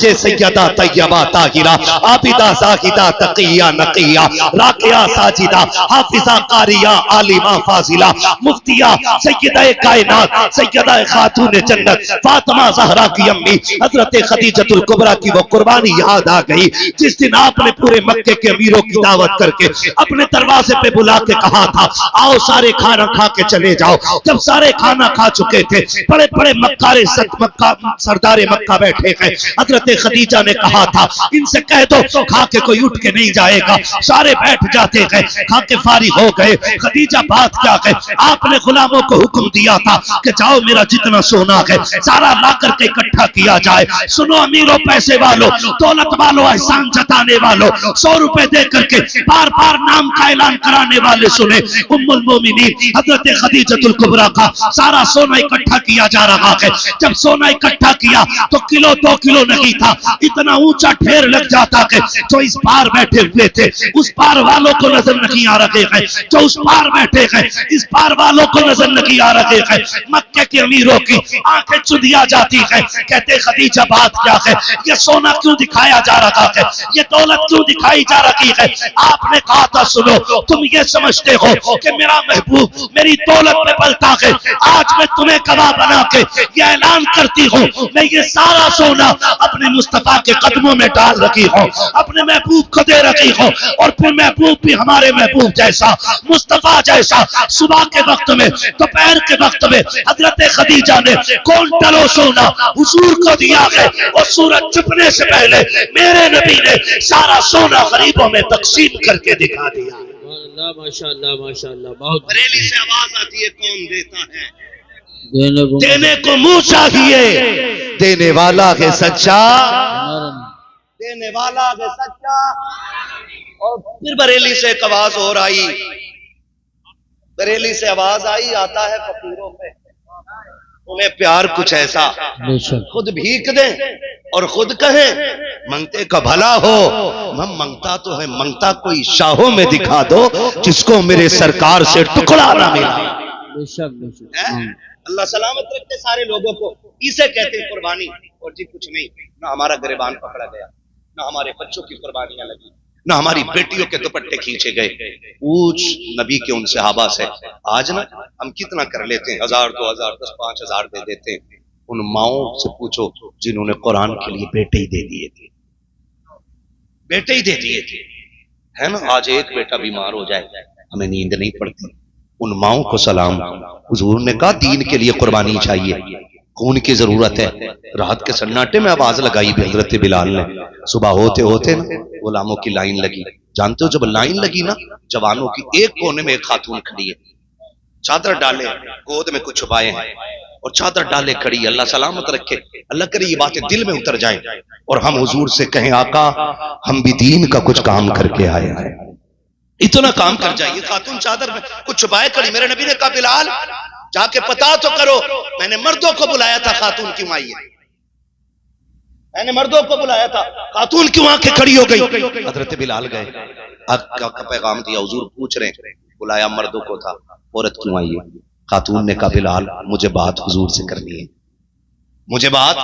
تجھے سیدہ طیبہ طاہرہ عابدہ زاہدہ تقیہ نقیہ راکعہ ساجدہ حافظہ قاریہ عالمہ فاضلہ مفتیہ سیدہ کائنات سیدہ خاتون جنت فاطمہ زہرا کی امی حضرت خدیجۃ الکبریٰ کی وہ قربانی یاد آ گئی جس دن آپ نے پورے مکے کے امیروں کی دعوت کر کے اپنے دروازے پہ بلا کے کہا تھا آؤ سارے کھانا کھا کے چلے جاؤ. جب سارے کھانا کھا چکے تھے بڑے بڑے سردار مکہ بیٹھے گئے. حضرت خدیجہ نے کہا تھا ان سے کہہ دو کھا کے کوئی اٹھ کے نہیں جائے گا. سارے بیٹھ جاتے گئے, کھا کے فارغ ہو گئے. خدیجہ بات کیا ہے, آپ نے غلاموں کو حکم دیا تھا کہ جاؤ میرا جتنا سونا ہے سارا لا کر کے اکٹھا کیا جائے. سنو امیروں, پیسے والوں, دولت والوں, احسان جتانے والوں, 100 روپے دے کر کے بار بار نام کا اعلان کرانے والے سنے. ام المومنین حضرت خدیجۃ الکبریٰ کا سارا سونا اکٹھا کیا جا رہا ہے. جب سونا اکٹھا کیا تو کلو 2 کلو نہیں تھا, اتنا اونچا ڈھیر لگ جاتا ہے. جو اس پار بیٹھے ہوئے تھے اس پار والوں کو نظر نہیں آ رہے ہیں, جو اس پار بیٹھے ہیں اس پار والوں کو نظر نہیں آ رہے ہیں. مکے کے امیروں کی آنکھیں چدیا جاتی ہیں, کہتے خدیجہ بات کیا ہے, یہ سونا کیوں دکھایا جا رہا ہے, یہ دولت کیوں دکھائی جا رہی ہے. آپ نے کہا تھا سنو, تم یہ سمجھتے ہو کہ میرا محبوب میری دولت میں پلتا ہے, آج میں تمہیں گواہ بنا کے یہ اعلان کرتی ہوں میں یہ سارا سونا اپنے مصطفیٰ کے قدموں میں ڈال رکھی ہوں, اپنے محبوب کو دے رکھی ہوں. اور پھر محبوب بھی ہمارے محبوب جیسا, مصطفیٰ جیسا, صبح کے وقت میں دوپہر کے وقت میں حضرت خدیجہ نے کونٹلوں سونا حضور کو دیا ہے, اور سورج چھپنے سے پہلے میرے نبی نے سارا سونا غریبوں میں تقسیم کر کے دکھا دیا. ماشاءاللہ ماشاءاللہ. بہت بریلی سے آواز آتی ہے کون دیتا ہے, دینے کو منہ چاہیے, دینے والا ہے سچا, دینے والا ہے سچا. اور پھر بریلی سے ایک آواز اور آئی, بریلی سے آواز آئی, آتا ہے فقیروں پہ انہیں پیار کچھ ایسا, خود بھیک دیں اور خود کہیں منگتے کا بھلا ہو. ہم منگتا تو ہے, منگتا کوئی شاہوں میں دکھا دو جس کو میرے سرکار سے ٹکڑا نہ ملا. اللہ سلامت رکھتے سارے لوگوں کو. اسے کہتے ہیں قربانی. اور جی کچھ نہیں, نہ ہمارا گریبان پکڑا گیا, نہ ہمارے بچوں کی قربانیاں لگی, نہ ہماری بیٹیوں کے دوپٹے کھینچے گئے. پوچھ نبی کے ان صحابہ سے, آج نا ہم کتنا کر لیتے ہیں, 1000 2000 10 5000 دے دیتے ہیں. ان ماؤں سے پوچھو جنہوں نے قرآن کے لیے بیٹے ہی دے دیے تھے, بیٹے ہی دے دیے تھے, ہے نا. آج ایک بیٹا بیمار ہو جائے ہمیں نیند نہیں پڑتی. ان ماؤں کو سلام. حضور نے کہا دین کے لیے قربانی چاہیے, خون کی ضرورت ہے. رات کے سناٹے میں آواز لگائی بھی حضرت بلال نے. صبح ہوتے ہوتے نا غلاموں کی لائن لگی. جانتے ہو جب لائن لگی نا جوانوں کی, ایک کونے میں ایک خاتون کھڑی ہے, چادر ڈالے, گود میں کچھ چھپائے ہیں اور چادر ڈالے کھڑی. اللہ سلامت رکھے, اللہ کرے یہ باتیں دل میں اتر جائیں اور ہم حضور سے کہیں آقا ہم بھی دین کا کچھ کام کر کے آئے ہیں. اتنا کام کر جائیے. خاتون چادر میں کچھ چھپائے کھڑی. میرے نبی نے کہا بلال جا کے پتا تو کرو, میں نے مردوں کو بلایا تھا خاتون کیوں آئی ہے, میں نے مردوں کو بلایا تھا خاتون کیوں آ کے کھڑی ہو گئی. حضرت بلال گئے, حق کا پیغام دیا. حضور پوچھ رہے ہیں, بلایا مردوں کو تھا, عورت کیوں آئی ہے. خاتون نے کہا بلال مجھے بات حضور سے کرنی ہے, مجھے بات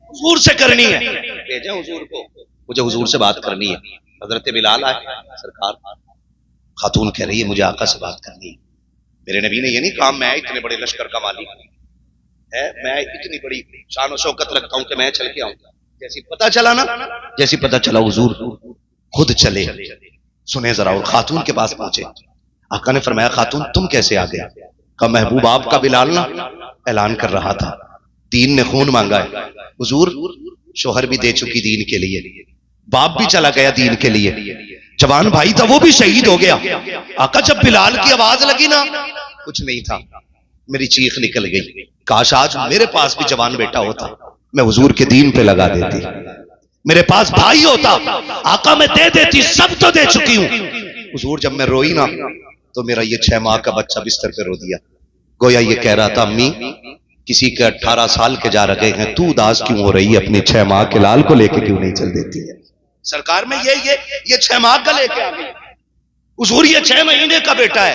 حضور سے کرنی ہے. بھیجیں حضور کو, مجھے حضور سے بات کرنی ہے. حضرت بلال آئے, سرکار. خاتون کہہ رہی ہے مجھے آقا سے بات کرنی ہے. میرے نبی نے یہ نہیں کہا میں اتنے بڑے لشکر کا مالک ہے, میں اتنی بڑی شان و شوکت رکھتا ہوں کہ میں چل کے آؤں. جیسی پتا چلا نا, جیسی پتا چلا حضور خود چلے. سنیں ذرا. اور خاتون کے پاس پہنچے. آقا نے فرمایا خاتون تم کیسے آ گئے. کہا محبوب آپ کا بلال نا اعلان کر رہا تھا, دین نے خون مانگا ہے. حضور شوہر بھی دے چکی دین کے لیے, باپ بھی چلا گیا دین کے لیے, جوان بھائی تھا وہ بھی شہید ہو گیا. آقا جب بلال کی آواز لگی نا کچھ نہیں تھا, میری چیخ نکل گئی. کاش آج میرے پاس بھی جوان بیٹا ہوتا, میں حضور کے دین پہ لگا دیتی. میرے پاس بھائی ہوتا آقا میں دے دیتی, سب تو دے چکی ہوں. حضور جب میں روئی نا تو میرا یہ 6 ماہ کا بچہ بستر پہ رو دیا. گویا یہ کہہ رہا تھا امی کسی کے 18 سال کے جا رہے ہیں, تو اداس کیوں ہو رہی ہے, اپنے 6 ماہ کے لال کو لے کے کیوں نہیں چل دیتی ہے. سرکار میں یہ 6 ماہ کا لے کے آ گئی. حضور یہ 6 مہینے کا بیٹا ہے.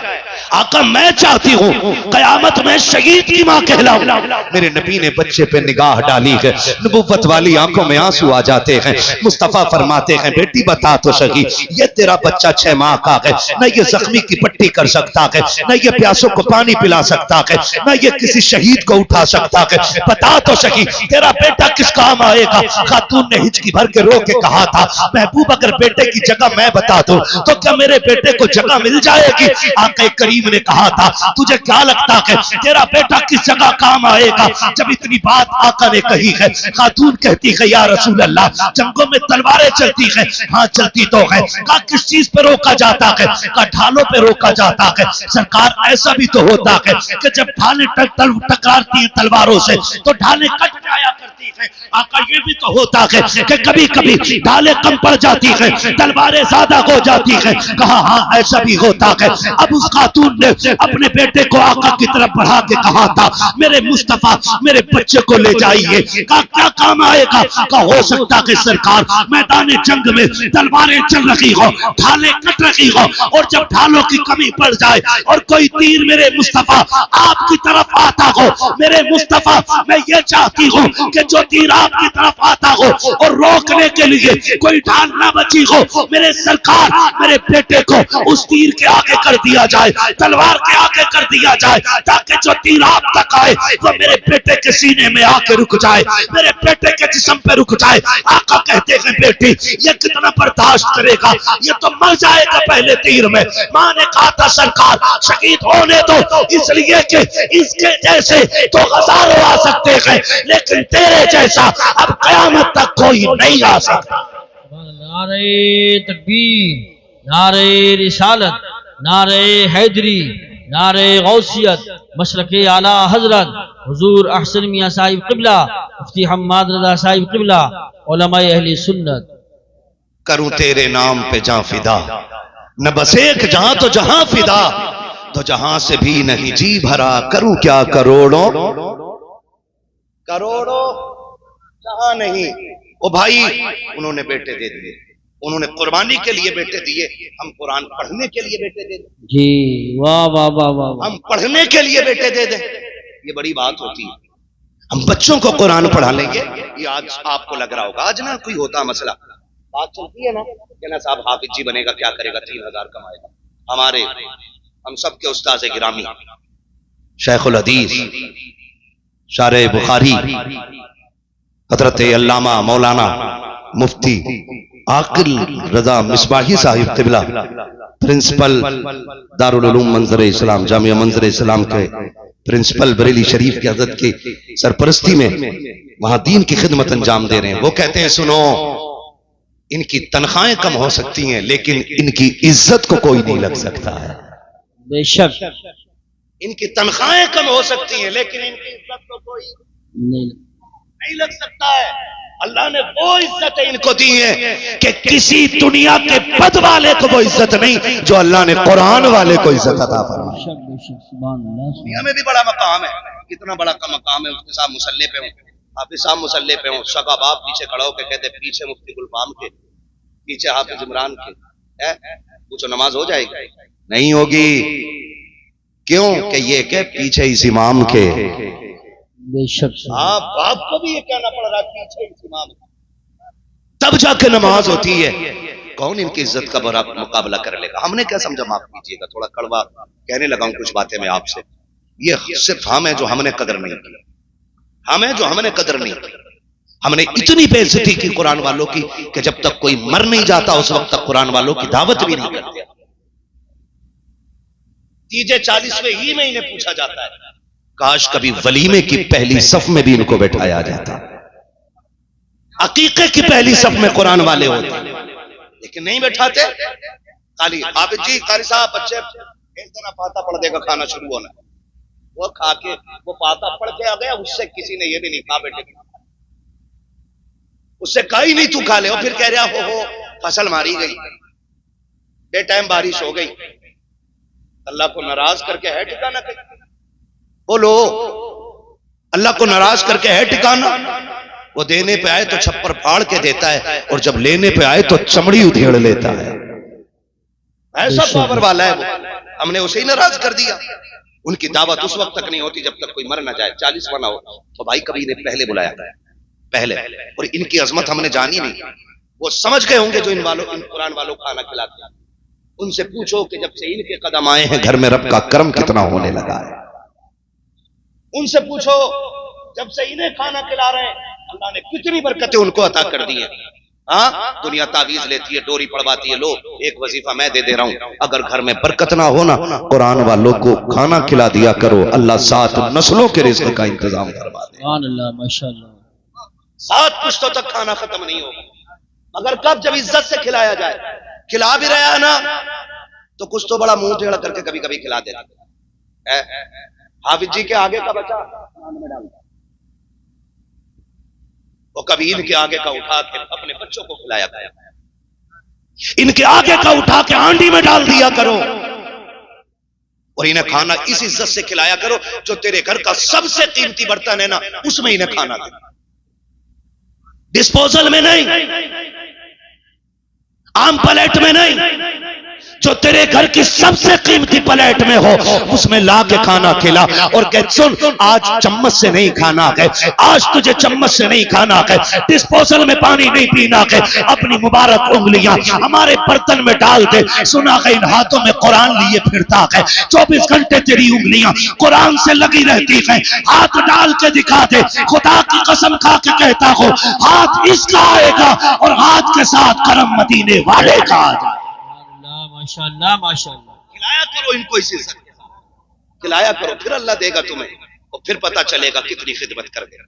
آقا میں چاہتی ہوں قیامت میں شہید کی ماں کہلاؤں. میرے نبی نے بچے پہ نگاہ ڈالی ہے، نبوت والی آنکھوں میں آنسو آ جاتے ہیں. مصطفیٰ فرماتے ہیں بیٹی بتا تو صحیح، یہ تیرا بچہ 6 ماہ کا ہے، نہ یہ زخمی کی پٹی کر سکتا ہے، نہ یہ پیاسوں کو پانی پلا سکتا ہے، نہ یہ کسی شہید کو اٹھا سکتا ہے. بتا تو صحیح تیرا بیٹا کس کام آئے گا؟ خاتون نے ہچکی بھر کے رو کے کہا تھا محبوب اگر بیٹے کی جگہ میں بتا دوں تو کیا میرے بیٹے کو جگہ مل جائے گی؟ آقا کریم نے کہا تھا تجھے کیا لگتا ہے تیرا بیٹا کس جگہ کام آئے گا؟ جب اتنی بات آقا نے کہی ہے، خاتون کہتی ہے یا رسول اللہ جنگوں میں تلواریں چلتی ہیں. ہاں چلتی تو ہے. کہا کس چیز پہ روکا جاتا ہے؟ کہا ڈھالوں پہ روکا جاتا ہے. سرکار ایسا بھی تو ہوتا ہے کہ جب ڈھالیں ٹکراتی ہیں تلواروں سے تو ڈھالیں کٹ جایا کرتی ہیں. آقا یہ بھی تو ہوتا ہے کہ کبھی کبھی ڈھالیں کم پڑ جاتی ہیں، تلواریں زیادہ ہو جاتی ہیں. کہا ہاں ایسا بھی ہوتا ہے. اب اس خاتون نے اپنے بیٹے کو آقا کی طرف بڑھا کے کہا تھا میرے مصطفیٰ میرے بچے کو لے جائیے. کہا کیا کام آئے گا؟ کہا ہو سکتا کہ سرکار میدان جنگ میں تلواریں چل رہی ہو، ڈھالیں کٹ رہی ہو، اور جب ڈھالوں کی کمی پڑ جائے اور کوئی تیر میرے مصطفیٰ آپ کی طرف آتا ہو، میرے مصطفیٰ میں یہ چاہتی ہوں کہ جو تیر آپ کی طرف آتا ہو اور روکنے کے لیے کوئی ڈھال نہ بچی ہو، میرے سرکار میرے بیٹے کو اس تیر کے آگے کر دیا جائے، تلوار کے آگے کر دیا جائے، تاکہ جو تیر آپ تک آئے وہ میرے بیٹے کے سینے میں آ کے رک جائے، میرے بیٹے کے جسم پہ رک جائے. آقا کہتے ہیں بیٹی یہ کتنا برداشت کرے گا، یہ تو مر جائے گا پہلے تیر میں. ماں نے کہا تھا سرکار شہید ہونے دو، اس لیے کہ اس کے جیسے تو ہزاروں آ سکتے ہیں لیکن تیرے جیسا اب قیامت تک کوئی نہیں آ سکتا. نعرہ تکبیر، نعرہ رسالت، نعرہ حیدری، نعرہ غوثیت، مشرق اعلی حضرت حضور احسن میاں صاحب قبلہ، مفتی حماد رضا صاحب قبلہ، علماء اہل سنت. کروں تیرے نام پہ جاں فدا، نہ بس ایک جہاں تو جہاں فدا، تو جہاں سے بھی نہیں جی بھرا. کروں کیا کروڑوں کروڑوں جہاں نہیں. او بھائی انہوں نے بیٹے دے دیے، انہوں نے قربانی کے لیے بیٹے دیے، ہم قرآن پڑھنے کے لیے بیٹے دے دیں. جی واہ واہ واہ واہ. ہم پڑھنے کے لیے بیٹے دے دیں، یہ بڑی بات ہوتی ہے. ہم بچوں کو قرآن پڑھا لیں گے. یہ آج آپ کو لگ رہا ہوگا آج نہ کوئی ہوتا مسئلہ، بات چلتی ہے نا کہ نا صاحب حافظ جی بنے گا کیا کرے گا 3000 کمائے گا. ہمارے ہم سب کے استاذ گرامی شیخ الحدیث شارح بخاری حضرت علامہ مولانا مفتی عاقل رضا مصباحی صاحب قبلہ، پرنسپل دارالعلوم منظر اسلام، جامعہ منظر اسلام کے پرنسپل بریلی شریف کی حضرت کی سرپرستی میں وہاں دین کی خدمت انجام دے رہے ہیں. وہ کہتے ہیں سنو ان کی تنخواہیں کم ہو سکتی ہیں لیکن ان کی عزت کو کوئی نہیں لگ سکتا ہے. بے شک ان کی تنخواہیں کم ہو سکتی ہیں لیکن ان کی عزت کو کوئی نہیں لگ سکتا ہے. اللہ نے وہ عزت ان کو دی ہے کہ کسی دنیا کے بد والے کو وہ عزت نہیں جو اللہ نے قرآن والے کو عزت عطا فرمائی. دنیا میں بھی بڑا مقام ہے، کتنا بڑا مقام ہے. اس کے ساتھ مسلح پہ ہوں، حافظ صاحب مسلح پہ ہوں، شگا باپ پیچھے کھڑا ہو کے کہتے پیچھے مفتی گلفام کے، پیچھے حافظ عمران کے. پوچھو نماز ہو جائے گی؟ نہیں ہوگی. کیوں کہ یہ کہ پیچھے اس امام کے. بے شک باپ کو بھی یہ کہنا پڑ رہا ہے پیچھے اس امام کے، تب جا کے نماز ہوتی ہے. کون ان کی عزت کا بڑا مقابلہ کر لے گا؟ ہم نے کیا سمجھا، معاف کیجیے گا تھوڑا کڑوا کہنے لگا ہوں کچھ باتیں میں آپ سے. یہ صرف ہم ہیں جو ہم نے قدر نہیں کی، ہمیں جو ہم نے قدر نہیں کی. ہم نے اتنی بے عزتی کی قرآن والوں کی کہ جب تک کوئی مر نہیں جاتا اس وقت تک قرآن والوں کی دعوت بھی نہیں کرتے. تیجے 40ویں ہی میں انہیں پوچھا جاتا ہے کاش کبھی ولیمے کی پہلی صف میں بھی ان کو بٹھایا جاتا، عقیقے کی پہلی صف میں قرآن والے ہوتے لیکن نہیں بٹھاتے. خالی حافظ جی قاری صاحب بچے ایک دن پاتا پڑھ دے گا کھانا شروع ہونا، وہ کھا کے وہ پاتا پڑھ کے آ گیا، اس سے کسی نے یہ بھی نہیں کہا بیٹے اس سے کہا ہی نہیں تو کھا لے. اور پھر کہہ رہا ہو فصل ماری گئی، بے ٹائم بارش ہو گئی. اللہ کو ناراض کر کے ہے ٹھکانا کہیں؟ بولو اللہ کو ناراض کر کے ہے ٹھکانا؟ وہ دینے پہ آئے تو چھپر پھاڑ کے دیتا ہے اور جب لینے پہ آئے تو چمڑی ادھیڑ لیتا ہے. ایسا پاور والا ہے وہ، ہم نے اسے ہی ناراض کر دیا۔ ان کی دعوت اس وقت تک نہیں ہوتی جب تک کوئی مر نہ جائے، 40 نہ ہو۔ تو بھائی کبھی نے پہلے بلایا تھا، پہلے، اور ان کی عظمت ہم نے جانی نہیں۔ وہ سمجھ گئے ہوں گے جو ان قرآن والوں کھانا کھلاتے ہیں۔ ان سے پوچھو کہ جب سے ان کے قدم آئے ہیں گھر میں رب کا کرم کتنا ہونے لگا ہے۔ ان سے پوچھو جب سے انہیں کھانا کھلا رہے ہیں اللہ نے کتنی برکتیں ان کو عطا کر دی ہیں۔ ہاں دنیا تعویذ لیتی ہے، ڈوری پڑواتی ہے، لو ایک وظیفہ میں دے دے رہا ہوں، اگر گھر میں برکت نہ ہونا قرآن والوں کو کھانا کھلا دیا کرو، اللہ 7 نسلوں کے رزق کا انتظام کروا دے۔ سبحان اللہ، ماشاءاللہ۔ 7 پشتوں تک کھانا ختم نہیں ہوگا، مگر کب؟ جب عزت سے کھلایا جائے۔ کھلا بھی رہا ہے نا تو کچھ تو بڑا منہ ٹیڑھا کر کے کبھی کبھی کھلا دیتا ہے۔ حافظ جی کے آگے کا بچہ وہ کبھی ان کے آگے کا اٹھا کے اپنے بچوں کو کھلایا کرو، ان کے آگے کا اٹھا کے ہانڈی میں ڈال دیا کرو، اور انہیں کھانا اس عزت سے کھلایا کرو جو تیرے گھر کا سب سے قیمتی برتن ہے نا اس میں انہیں کھانا دے، ڈسپوزل میں نہیں، عام پلیٹ میں نہیں، جو تیرے گھر کی سب سے قیمتی پلیٹ میں ہو اس میں لا کے کھانا کھلا، اور کہ سن آج چمچ سے نہیں کھانا ہے، آج تجھے چمچ سے نہیں کھانا ہے، ڈسپوزل میں پانی نہیں پینا ہے، اپنی مبارک انگلیاں ہمارے برتن میں ڈال دے۔ سنا ہے ان ہاتھوں میں قرآن لیے پھرتا ہے، 24 گھنٹے تیری انگلیاں قرآن سے لگی رہتی ہیں، ہاتھ ڈال کے دکھا دے، خدا کی قسم کھا کے کہتا ہو ہاتھ اس کا آئے گا اور ہاتھ کے ساتھ کرم مدینے والے کا آ جائے۔ ماشاءاللہ ماشاءاللہ۔ کھلایا کرو ان کو اسی سے، کھلایا کرو، پھر اللہ دے گا تمہیں، اور پھر پتا چلے گا کتنی خدمت کر گئے،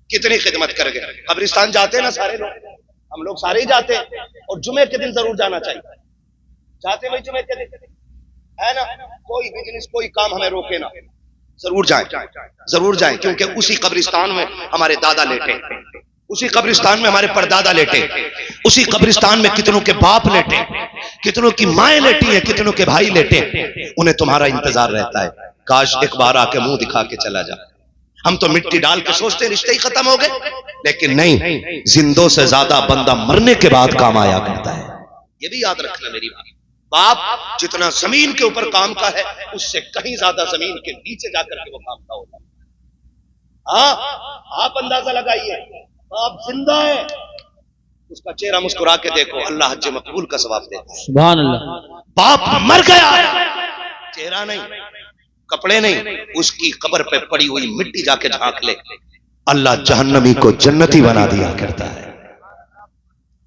کتنی خدمت کر گئے۔ قبرستان جاتے ہیں نا سارے لوگ، ہم لوگ سارے ہی جاتے ہیں، اور جمعے کے دن ضرور جانا چاہیے۔ جاتے ہیں بھائی جمعے کے دن، ہے نا؟ کوئی بزنس کوئی کام ہمیں روکے نا، ضرور جائیں، ضرور جائیں، کیونکہ اسی قبرستان میں ہمارے دادا لیٹے، اسی قبرستان میں ہمارے پردادا لیٹے، اسی قبرستان میں کتنوں کے باپ لیٹے، کتنوں کی مائیں لیٹی ہیں، کتنوں کے بھائی لیٹے، انہیں تمہارا انتظار رہتا ہے، کاش ایک بار آ کے منہ دکھا کے چلا جا۔ ہم تو مٹی ڈال کے سوچتے ہیں رشتے ہی ختم ہو گئے، لیکن نہیں، زندوں سے زیادہ بندہ مرنے کے بعد کام آیا کرتا ہے۔ یہ بھی یاد رکھنا میری باپ جتنا زمین کے اوپر کام کا ہے اس سے کہیں زیادہ زمین کے نیچے جا کر کے وہ کام کا ہوتا ہے۔ ہاں آپ اندازہ لگائیے، باپ زندہ ہے، اس کا چہرہ مسکرا کے دیکھو، اللہ حج مقبول کا ثواب دیتا ہے۔ سبحان اللہ۔ باپ مر گیا، چہرہ نہیں، کپڑے نہیں، اس کی قبر پہ پڑی ہوئی مٹی جا کے جھانک لے، اللہ جہنمی کو جنتی بنا دیا کرتا ہے۔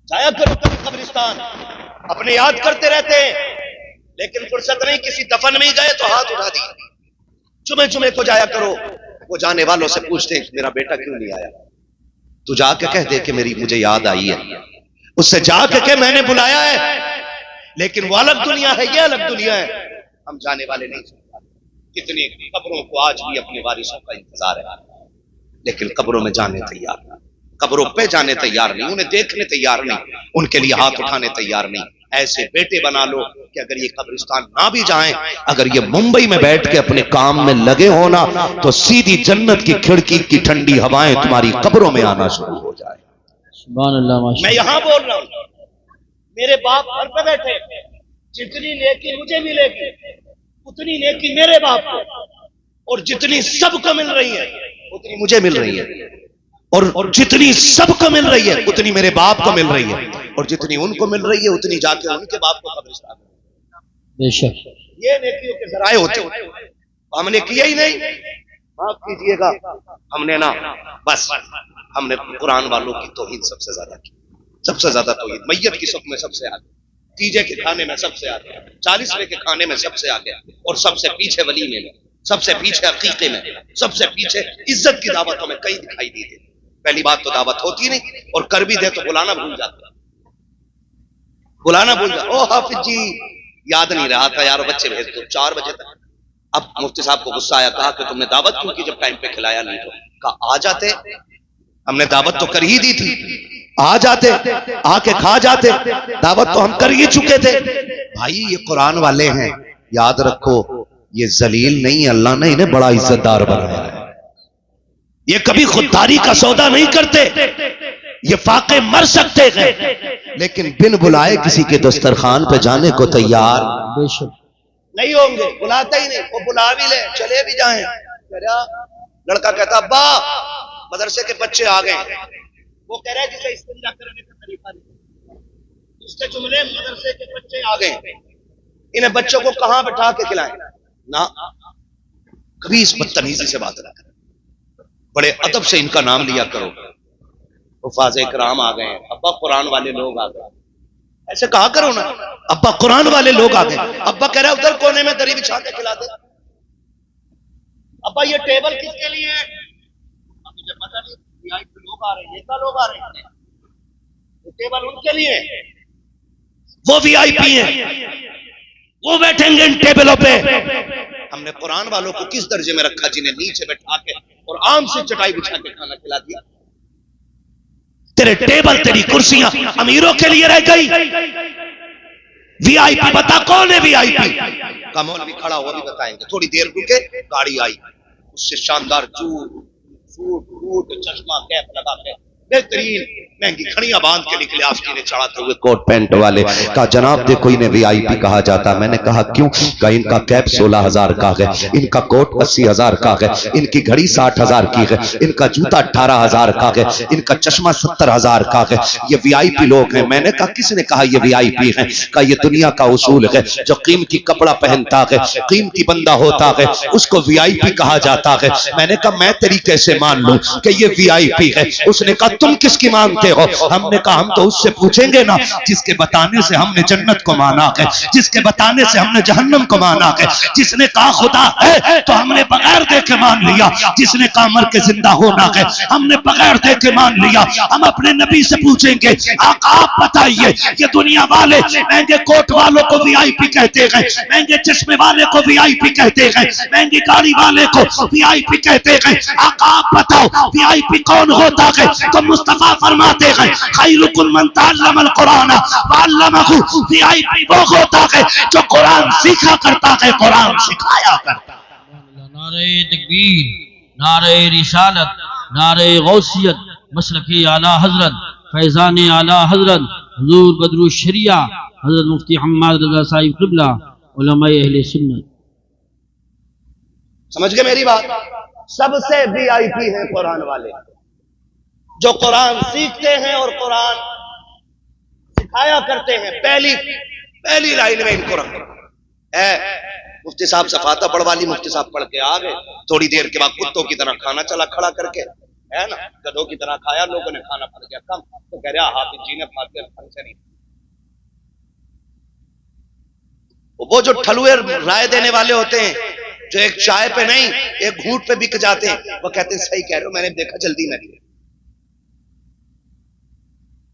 جایا کرو قبرستان، اپنے یاد کرتے رہتے ہیں، لیکن فرصت نہیں، کسی دفن میں گئے تو ہاتھ اٹھا دیا۔ جمعے کو جایا کرو، وہ جانے والوں سے پوچھتے ہیں میرا بیٹا کیوں نہیں آیا، تو جا کے کہہ دے کہ مجھے یاد آئی ہے، اس سے جا کے کہ میں نے بلایا ہے، لیکن وہ الگ دنیا ہے، یہ الگ دنیا ہے، ہم جانے والے نہیں سنتے۔ کتنی قبروں کو آج بھی اپنے وارثوں کا انتظار ہے، لیکن قبروں میں جانے تیار نہیں، قبروں پہ جانے تیار نہیں، انہیں دیکھنے تیار نہیں، ان کے لیے ہاتھ اٹھانے تیار نہیں۔ ایسے بیٹے بنا لو کہ اگر یہ قبرستان نہ بھی جائیں، اگر یہ ممبئی میں بیٹھ کے اپنے کام میں لگے ہونا تو سیدھی جنت کی کھڑکی کی ٹھنڈی ہوائیں تمہاری قبروں میں آنا شروع ہو جائے۔ سبحان اللہ ماشاءاللہ۔ میں یہاں بول رہا ہوں، میرے باپ گھر پہ بیٹھے، جتنی نیکی مجھے ملے گی اتنی نیکی میرے باپ کو، اور جتنی سب کو مل رہی ہے اتنی مجھے مل رہی ہے، اور جتنی سب کو مل رہی ہے اتنی میرے باپ کو مل رہی ہے، اور جتنی ان کو مل رہی ہے اتنی جا کے ان کے باپ کو قبرستان۔ بے شک یہ نیکیوں کے ذرائع ہوتے ہیں، ہم نے کیا ہی نہیں، معاف کیجئے گا، ہم نے نا بس ہم نے قرآن والوں کی توہین سب سے زیادہ کی، سب سے زیادہ توہین، میت کی صف میں سب سے آگے، تیجے کے کھانے میں سب سے آگے، 40ویں کے کھانے میں سب سے آگے، اور سب سے پیچھے ولیمے میں، سب سے پیچھے عقیقے میں، سب سے پیچھے عزت کی دعوتوں میں کہیں دکھائی دی تھی۔ پہلی بات تو دعوت ہوتی نہیں، اور کر بھی دے تو بلانا بھول جاتا، بلانا بھول جاتا، او حافظ جی یاد نہیں رہا تھا یار، بچے بھیج دو 4 بجے تک۔ اب مفتی صاحب کو غصہ آیا، کہا کہ تم نے دعوت کیوں کی جب ٹائم پہ کھلایا نہیں؟ تو کہا آ جاتے، ہم نے دعوت تو کر ہی دی تھی، آ جاتے، آ کے کھا جاتے، دعوت تو ہم کر ہی چکے تھے۔ بھائی یہ قرآن والے ہیں، یاد رکھو یہ ذلیل نہیں، اللہ نے انہیں بڑا عزت دار بنایا ہے، یہ کبھی خودداری کا سودا نہیں کرتے، یہ فاقے مر سکتے ہیں لیکن بن بلائے کسی کے دسترخوان پہ جانے کو تیار بے شک نہیں ہوں گے. بلاتا ہی نہیں. وہ بلا بھی لے چلے بھی جائیں. لڑکا کہتا ابا مدرسے کے بچے آ گئے. وہ کہہ رہا ہے جسے استنجا کرنے کا طریقہ نہیں. اس کے جملے مدرسے کے بچے آ گئے, انہیں بچوں کو کہاں بٹھا کے کھلائیں؟ نہ کبھی اس بدتمیزی سے بات نہ کریں, بڑے ادب سے ان کا نام لیا کرو. حفاظ کرام آ گئے, ابا قرآن والے لوگ آ گئے, ایسے کہا کرو نا ابا قرآن والے لوگ آ گئے. ابا کہہ رہا ہے ادھر کونے میں دری بچھا کے کھلا دے. ابا یہ ٹیبل کس کے لیے ہے؟ مجھے پتہ نہیں, وی آئی پی لوگ آ رہے ہیں, نیتا لوگ آ رہے ہیں, یہ ٹیبل ان کے لیے ہے. وہ وی آئی پی ہیں, وہ بیٹھیں گے ان ٹیبلوں پہ. ہم نے قرآن والوں کو کس درجے میں رکھا جنہیں نیچے بٹھا کے اور عام سے چٹائی بچھا کے کھانا کھلا دیا. تیرے ٹیبل تیری کرسیاں امیروں کے لیے رہ گئی. وی آئی پی بتا کون ہے وی آئی پی؟ کا مولوی کھڑا ہوا بھی بتائیں گے. تھوڑی دیر رکے, گاڑی آئی, اس سے شاندار سوٹ بوٹ چشمہ کیپ لگا کے بہترین مہنگی کھڑیاں باندھ کے نکلے آستی نے چڑھاتے ہوئے کوٹ پینٹ والے. کہا جناب دیکھو انہیں وی آئی پی کہا جاتا. میں نے کہا کیوں؟ کہا ان کا کیپ 16,000 کا ہے, ان کا کوٹ 80,000 کا ہے, ان کی گھڑی 60,000 کی ہے, ان کا جوتا 18,000 کا ہے, ان کا چشمہ 70,000 کا ہے. یہ وی آئی پی لوگ ہیں. میں نے کہا کس نے کہا یہ وی آئی پی ہیں؟ کہا یہ دنیا کا اصول ہے, جو قیمتی کپڑا پہنتا ہے, قیمتی بندہ ہوتا ہے, اس کو وی آئی پی کہا جاتا ہے. میں نے کہا میں تیری کیسے مان لوں کہ یہ وی آئی پی ہے؟ اس نے کہا تم کس کی مانتے ہو؟ ہم نے کہا ہم تو اس سے پوچھیں گے نا جس کے بتانے سے ہم نے جنت کو مانا ہے, جس کے بتانے سے ہم نے جہنم کو مانا ہے. جس نے کہا خدا ہے تو ہم نے بغیر دیکھے مان لیا, جس نے کہا مر کے زندہ ہونا ہے ہم نے بغیر دیکھے مان لیا. ہم اپنے نبی سے پوچھیں گے آقا آپ بتائیے یہ دنیا والے مہنگے کوٹ والوں کو وی آئی پی کہتے ہیں, مہنگے چشمے والے کو وی آئی پی کہتے ہیں, مہنگی گاڑی والے کو وی آئی پی کہتے ہیں. آقا آپ بتاؤ وی آئی پی کون ہوتا ہے؟ تو مصطفیٰ فرماتے ہیں خیرکم من تعلم القرآن وعلمہ. وی آئی پی وہ ہوتا ہے جو قرآن سیکھا کرتا ہے, قرآن سکھایا کرتا ہے. نعرہ تکبیر, نعرہ رسالت, نعرہ غوثیت, مسلک اعلی حضرت, فیضان اعلی حضرت حضور بدر الشریعہ حضرت مفتی حماد رضا صاحب قبلہ, علماء اہل سنت. سمجھ گئے میری بات؟ سب سے وی آئی پی ہیں قرآن والے, جو قرآن سیکھتے ہیں اور قرآن سکھایا کرتے ہیں. پہلی لائن میں ان کو رکھو. مفتی صاحب صفاتہ پڑھوا لی, مفتی صاحب پڑھ کے آ گئے, تھوڑی دیر کے بعد کتوں کی طرح کھانا چلا کھڑا کر کے, ہے نا, گدھوں کی طرح کھایا, لوگوں نے کھانا پڑ گیا کم, تو کہہ رہا حافظ جی نے فاتحہ پڑھ سے نہیں. وہ جو ٹھلوے رائے دینے والے ہوتے ہیں جو ایک چائے پہ نہیں ایک گھونٹ پہ بک جاتے ہیں, وہ کہتے ہیں صحیح کہہ رہے ہو, میں نے دیکھا جلدی میں نہیں.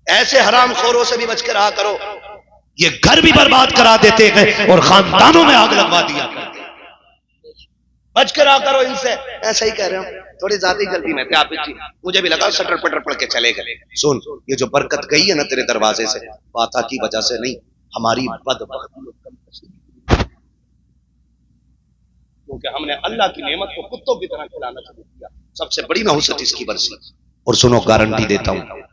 ایسے حرام خوروں سے بھی بچ کے رہا کرو, یہ گھر بھی برباد کرا دیتے ہیں اور خاندانوں میں آگ لگوا دیا کرتے ہیں. بچ کے رہا کرو ان سے. ایسا ہی کہہ رہے ہوں, تھوڑی زیادہ جلدی میں تھے آپ جی, مجھے بھی لگا سٹر پٹر پڑھ کے چلے گئے. سن, یہ جو برکت گئی ہے نا تیرے دروازے سے, فاتحہ کی وجہ سے نہیں, ہماری بدبختی, کیونکہ ہم نے اللہ کی نعمت کو کتوں کی طرح کھلانا شروع کیا. سب سے بڑی نحوست اس کی برسی. اور سنو گارنٹی دیتا ہوں,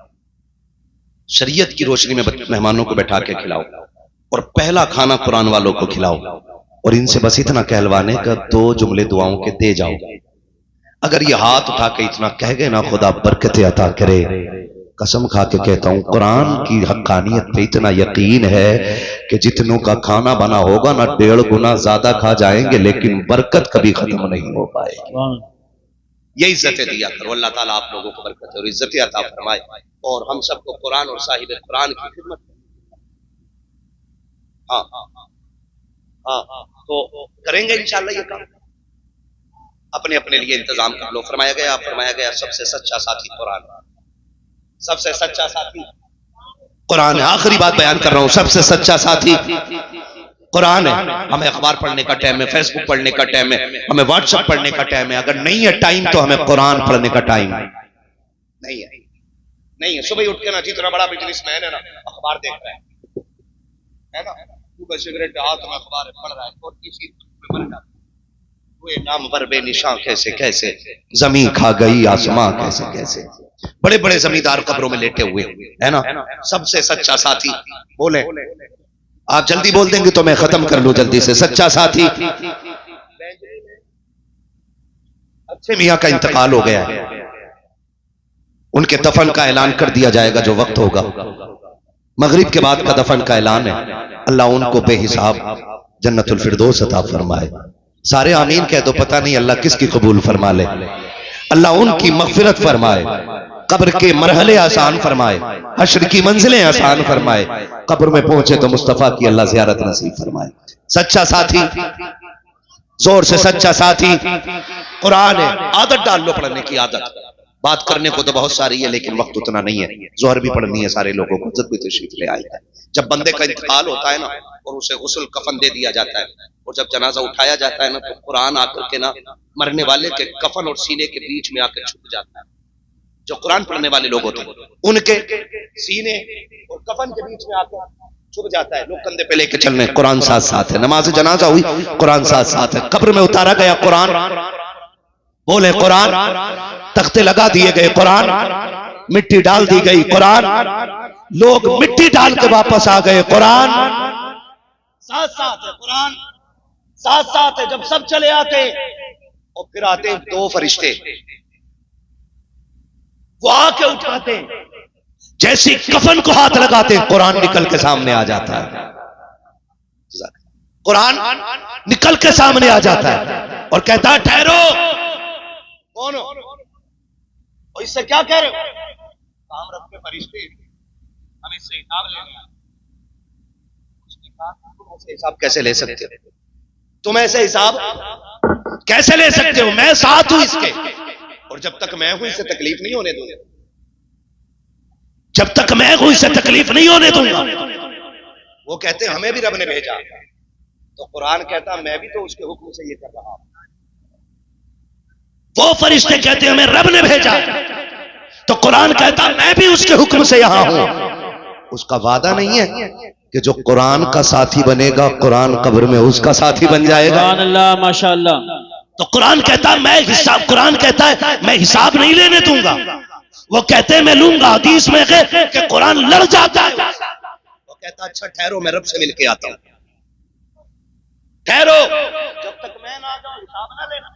شریعت کی روشنی میں مہمانوں کو بیٹھا کے کھلاؤ اور پہلا کھانا قرآن والوں کو کھلاؤ, اور ان سے بس اتنا کہلوانے کا 2 جملے دعاؤں کے دے جاؤ. اگر یہ ہاتھ اٹھا کے اتنا کہہ گئے نا خدا برکت عطا کرے, قسم کھا کے کہتا ہوں قرآن کی حقانیت پہ اتنا یقین ہے کہ جتنوں کا کھانا بنا ہوگا نا 1.5 گنا زیادہ کھا جائیں گے, لیکن برکت کبھی ختم نہیں ہو پائے گی. یہ عزتیں دیا کرو. اللہ تعالیٰ آپ لوگوں کو برکت اور عزت عطا فرمائے, اور ہم سب کو قرآن اور صاحب قرآن کی خدمت. ہاں تو کریں گے انشاءاللہ یہ کام. اپنے اپنے لیے انتظام کر لو. فرمایا گیا سب سے سچا ساتھی قرآن, سب سے سچا ساتھی قرآن ہے. آخری بات بیان کر رہا ہوں, سب سے سچا ساتھی قرآن ہے. ہمیں اخبار پڑھنے کا ٹائم ہے, فیس بک پڑھنے کا ٹائم ہے, ہمیں واٹس ایپ پڑھنے کا ٹائم ہے. اگر نہیں ہے ٹائم تو ہمیں قرآن پڑھنے کا ٹائم نہیں ہے. صبح اٹھ کے نا جتنا بڑا بزنس مین ہے نا اخبار دیکھ رہا ہے نا, صبح سگریٹ ہاتھ میں اخبار پڑھ رہا ہے, اور کسی میں مر جاتا ہے. وہ نام پر بے نشان کیسے زمین کھا گئی آسمان کیسے. بڑے بڑے زمیندار قبروں میں لیٹے ہوئے ہے نا. سب سے سچا ساتھی بولیں. آپ جلدی بول دیں گے تو میں ختم کر لوں جلدی سے. سچا ساتھی اچھے میاں کا انتقال ہو گیا ہے. ان کے دفن کا اعلان کر دیا جائے گا جو وقت ہوگا. مغرب کے بعد کا دفن کا اعلان ہے. اللہ ان کو بے حساب جنت الفردوس عطا فرمائے. سارے آمین کہہ دو. پتہ نہیں اللہ کس کی قبول فرما لے. اللہ ان کی مغفرت فرمائے. قبر کے مرحلے آسان فرمائے. حشر کی منزلیں آسان فرمائے. قبر میں پہنچے تو مصطفیٰ کی اللہ زیارت نصیب فرمائے. سچا ساتھی زور سے سچا ساتھی قرآن ہے. عادت ڈال لو پڑھنے کی عادت. بات کرنے کو تو بہت ساری ہے لیکن وقت اتنا نہیں ہے. ظہر بھی پڑھنی ہے سارے لوگوں کو. عزت بھی تشریف لے آئی ہے. جب بندے کا انتقال ہوتا ہے نا اور اسے غسل کفن دے دیا جاتا ہے اور جب جنازہ اٹھایا جاتا ہے نا تو قرآن آ کر کے نا مرنے والے کے کفن اور سینے کے بیچ میں آ کر چھپ جاتا ہے. جو قرآن پڑھنے والے لوگ ہوتے ہیں ان کے سینے اور کفن کے بیچ میں آ کر چھپ جاتا ہے. لوگ کندھے پہ لے کے چل رہے ہیں. قرآن ساتھ ساتھ ہے. نماز جنازہ ہوئی قرآن ساتھ ساتھ ہے. قبر میں اتارا گیا قرآن. بولے قرآن. تختے لگا دیے گئے قرآن. مٹی ڈال دی گئی قرآن. لوگ مٹی ڈال کے واپس آ گئے قرآن. ساتھ ساتھ ہے قرآن. ساتھ ساتھ ہے. جب سب چلے آتے اور پھر آتے دو فرشتے وہ آ کے اٹھاتے جیسی کفن کو ہاتھ لگاتے قرآن نکل کے سامنے آ جاتا ہے. قرآن نکل کے سامنے آ جاتا ہے اور کہتا ہے ٹھہرو. کون ہو؟ اور اس سے کیا کہہ رہے ہو؟ کام رب کے فرشتے ہم اس سے حساب لے رہے ہیں. اس نے کہا تم ایسے حساب کیسے لے سکتے ہو؟ تم ایسے حساب کیسے لے سکتے ہو؟ میں ساتھ ہوں اس کے اور جب تک میں ہوں اس سے تکلیف نہیں ہونے دوں گا. جب تک میں ہوں اس سے تکلیف نہیں ہونے دوں گا. وہ کہتے ہیں ہمیں بھی رب نے بھیجا. تو قرآن کہتا میں بھی تو اس کے حکم سے یہ کر رہا ہوں. وہ فرشتے کہتے ہیں ہمیں رب نے بھیجا. تو قرآن کہتا میں بھی اس کے حکم سے یہاں ہوں. اس کا وعدہ نہیں ہے کہ جو قرآن کا ساتھی بنے گا قرآن قبر میں اس کا ساتھی بن جائے گا. سبحان اللہ ماشاءاللہ. تو قرآن کہتا ہے میں حساب. قرآن کہتا ہے میں حساب نہیں لینے دوں گا. وہ کہتے ہیں میں لوں گا. حدیث میں ہے کہ قرآن لڑ جاتا ہے. وہ کہتا اچھا ٹھہرو میں رب سے مل کے آتا ہوں. ٹھہرو جب تک میں نہ آ جاؤں حساب نہ لینا.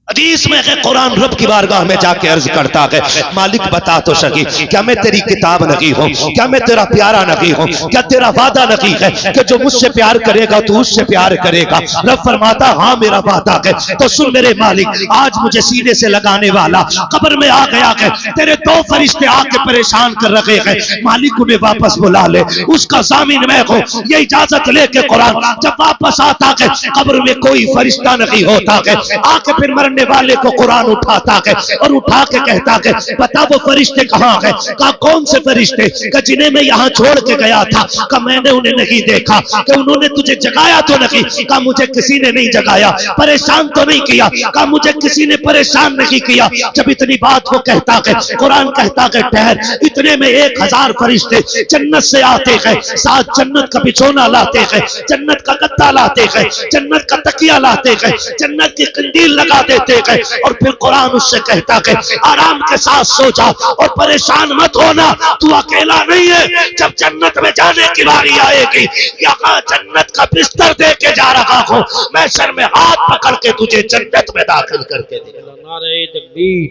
حدیث میں ہے قرآن رب کی بارگاہ میں جا کے عرض کرتا ہے مالک بتا تو سکی کیا میں تیری کتاب نہیں ہوں؟ کیا میں تیرا پیارا نہیں ہوں؟ کیا تیرا وعدہ نہیں ہے کہ جو مجھ سے پیار کرے گا تو اس سے پیار کرے گا؟ رب فرماتا ہاں میرا وعدہ ہے. تو سن میرے مالک آج مجھے سینے سے لگانے والا قبر میں آ گیا ہے. تیرے دو فرشتے آ کے پریشان کر رکھے ہیں. مالک انہیں واپس بلا لے. اس کا ضامن میں ہوں. یہ اجازت لے کے قرآن جب واپس آتا ہے قبر میں کوئی فرشتہ نہیں ہوتا ہے. آ کے پھر مرنے والے کو قرآن اٹھاتا ہے اور اٹھا کے کہتا ہے بتا وہ فرشتے کہاں ہیں؟ کہا کون سے فرشتے؟ کہ جنہیں میں یہاں چھوڑ کے گیا تھا. کہ میں نے انہیں نہیں دیکھا. کہ انہوں نے تجھے جگایا تو نہیں؟ کہا مجھے کسی نے نہیں جگایا. پریشان تو نہیں کیا؟ کہا مجھے کسی نے پریشان نہیں کیا. جب اتنی بات وہ کہتا ہے قرآن کہتا ہے ٹھہر. اتنے میں 1000 فرشتے جنت سے آتے ہیں. ساتھ جنت کا بچھونا لاتے ہیں. جنت کا گدا لاتے ہیں. جنت کا تکیہ لاتے ہیں. جنت کی قندیل لگا دیتے اور پھر قرآن اس سے کہتا کہ آرام کے ساتھ سو جا اور پریشان مت ہونا. تو اکیلا نہیں ہے. جب جنت میں جانے کی باری آئے گی یہاں جنت کا بستر دے کے جا رہا ہوں. میں سر میں ہاتھ پکڑ کے تجھے جنت میں داخل کر کے دے گا. نعرہ تکبیر.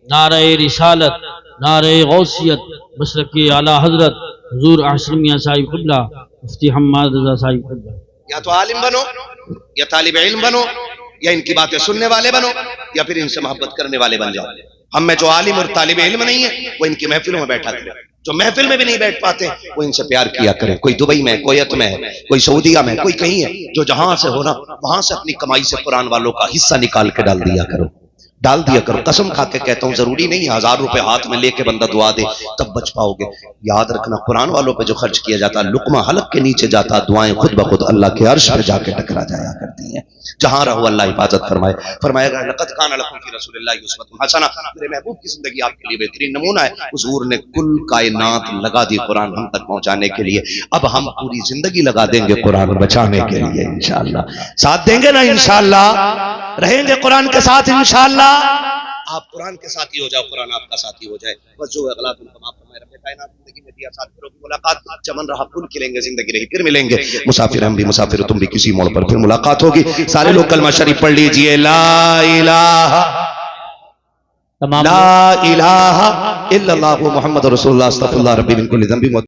نعرہ رسالت. نعرہ غوثیت. مشرق اعلی حضرت حضور احسن میاں صاحب قبلہ مفتی حماد رضا صاحب قبلہ. یا تو عالم بنو یا طالب علم بنو یا ان کی باتیں سننے والے بنو یا پھر ان سے محبت کرنے والے بن جاؤ. ہم میں جو عالم اور طالب علم نہیں ہے وہ ان کی محفلوں میں بیٹھا کرے. جو محفل میں بھی نہیں بیٹھ پاتے وہ ان سے پیار کیا کرے. کوئی دبئی میں, کویت میں ہے, کوئی سعودیہ میں, کوئی کہیں ہے. جو جہاں سے ہونا وہاں سے اپنی کمائی سے قرآن والوں کا حصہ نکال کے ڈال دیا کرو. ڈال دیا کرو. قسم کھا کے کہتا ہوں ضروری نہیں 1000 روپے ہاتھ میں لے کے بندہ دعا دے تب بچ پاؤ گے. یاد رکھنا قرآن والوں پہ جو خرچ کیا جاتا لقمہ حلق کے نیچے جاتا دعائیں خود بخود اللہ کے عرش پہ جا کے ٹکرا جایا کرتی ہیں. جہاں رہو اللہ حفاظت فرمائے. فرمائے گا لقد کان لکم فی رسول اللہ اسوۃ حسنہ. میرے محبوب کی زندگی آپ کے لیے بہترین نمونہ ہے. حضور نے کل کائنات لگا دی قرآن ہم تک پہنچانے کے لیے. اب ہم پوری زندگی لگا دیں گے قرآن بچانے کے لیے انشاءاللہ. ساتھ دیں گے نا انشاءاللہ؟ رہیں گے قرآن کے ساتھ انشاءاللہ. آپ قرآن کے ساتھی ہو جاؤ، قرآن آپ کا ساتھی ہو جائے. بس جو اغلاط ان کو معاف فرمائے رب کائنات. زندگی میں دیا ساتھ کرو. ملاقات چمن رہا پھول کھلیں گے، زندگی رہی پھر ملیں گے. مسافر ہم بھی، مسافر تم بھی، کسی موڑ پر پھر ملاقات ہوگی. سارے لوگ کلمہ شریف پڑھ لیجئے. لا الہ تمام لا الہ الا اللہ محمد رسول اللہ استغفر اللہ ربی من کل ذنب.